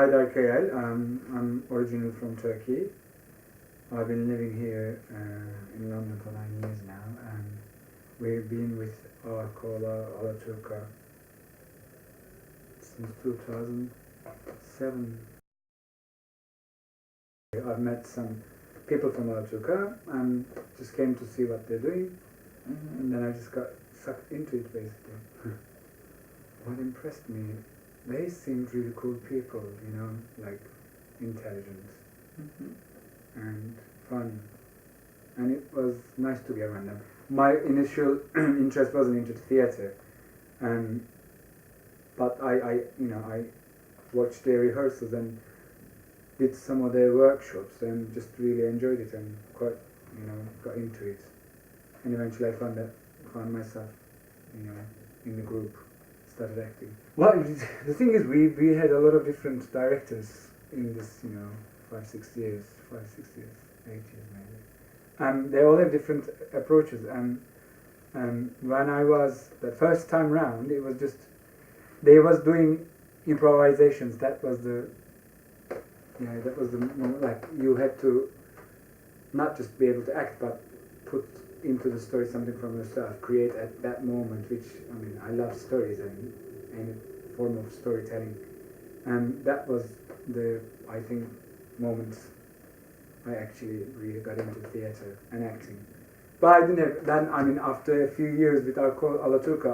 Haydar. I'm originally from Turkey. I've been living here in London for 9 years now, and we've been with our Alaturka since 2007. I've met some people from Alaturka and just came to see what they're doing, and then I just got sucked into it basically. What impressed me, they seemed really cool people, you know, like intelligent and fun, and it was nice to be around them. My initial interest wasn't into theatre, but I watched their rehearsals and did some of their workshops and just really enjoyed it and quite, got into it. And eventually I found myself, in the group, started acting. Well, the thing is, we had a lot of different directors in this, 8 years maybe. They all have different approaches. When I was the first time round, it was just they was doing improvisations. That was the moment. Like, you had to not just be able to act, but put into the story something from yourself, create at that moment. Which, I love stories and any form of storytelling, and that was I think, moment I actually really got into theatre and acting. But I didn't have, then, after a few years with our Alaturka,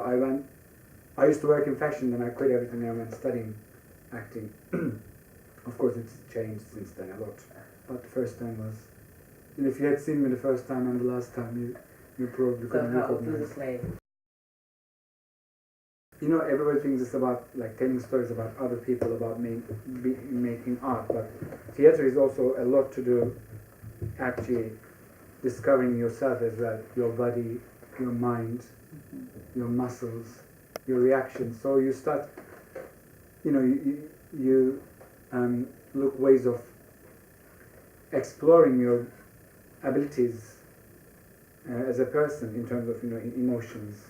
I used to work in fashion, and I quit everything and I went studying acting. Of course, it's changed since then a lot. But the first time was, if you had seen me the first time and the last time, you probably couldn't recognize. Everybody thinks it's about telling stories about other people, about making art, but theatre is also a lot to do actually discovering yourself as well, your body, your mind, your muscles, your reactions. So you start, you look ways of exploring your abilities as a person in terms of emotions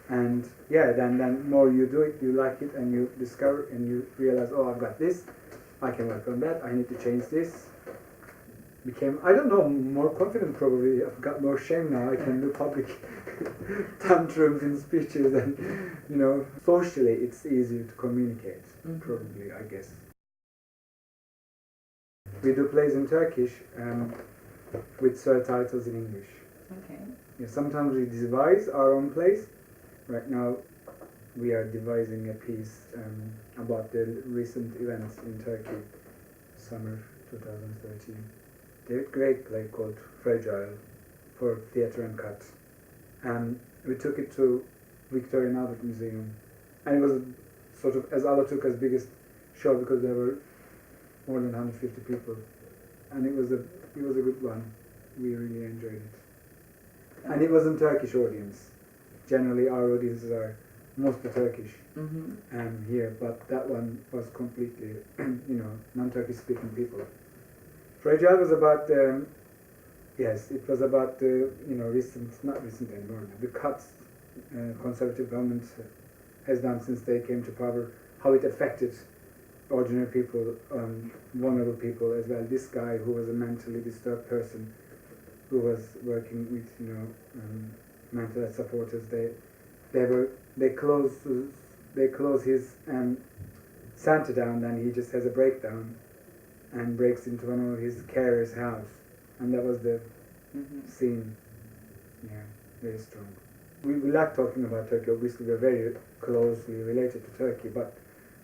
and then more you do it, you like it, and you discover and you realize, oh, I've got this, I can work on that, I need to change this. Became, I don't know, more confident probably. I've got more shame now. I can do public tantrums in speeches, and socially it's easier to communicate. Probably, I guess. We do plays in Turkish with subtitles in English. Okay. Yeah, sometimes we devise our own plays. Right now, we are devising a piece about the recent events in Turkey, summer 2013. There's a great play called Fragile for theatre and cut. And we took it to Victorian Albert Museum. And it was sort of as Alaturka's biggest show because there were more than 150 people. And it was a good one. We really enjoyed it. And it was a Turkish audience. Generally our audiences are mostly Turkish here, but that one was completely, non-Turkish speaking people. Fragile was about, it was about the, not recent anymore, the cuts Conservative government has done since they came to power, how it affected ordinary people, vulnerable people as well. This guy who was a mentally disturbed person who was working with, mental health supporters, they close his center down, then he just has a breakdown and breaks into one of his carer's house, and that was the scene. Yeah, very strong. We like talking about Turkey. Obviously, we're very closely related to Turkey, but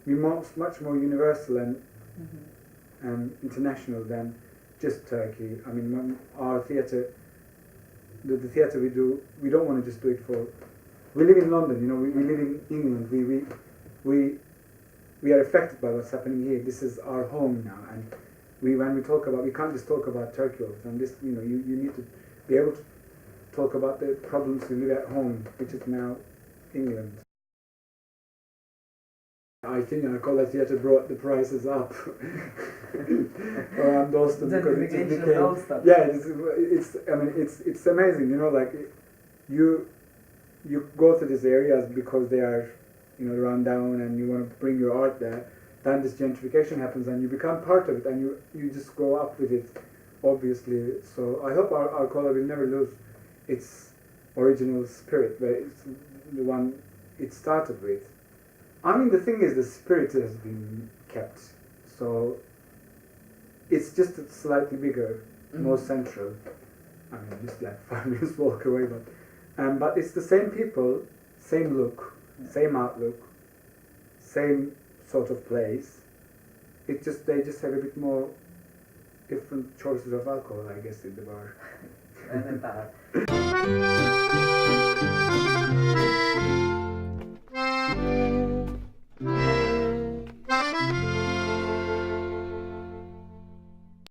we're much more universal and international than just Turkey. Our theatre, the theatre we do, we don't want to just do it for. We live in London, we live in England. We are affected by what's happening here. This is our home now, and when we talk about, we can't just talk about Turkey all the time. This, you need to be able to talk about the problems we live at home, which is now England. I think our college theatre brought the prices up around Dalston because it just became. Yeah, it's amazing. You go to these areas because they are run down and you want to bring your art there, then this gentrification happens and you become part of it and you just grow up with it, obviously. So I hope our Alcola will never lose its original spirit, where it's the one it started with. I mean, the thing is, the spirit has been kept, so it's just slightly bigger, more central. I mean, just like 5 minutes walk away, but it's the same people, same look, same outlook, same sort of place. They just have a bit more different choices of alcohol, I guess, in the bar.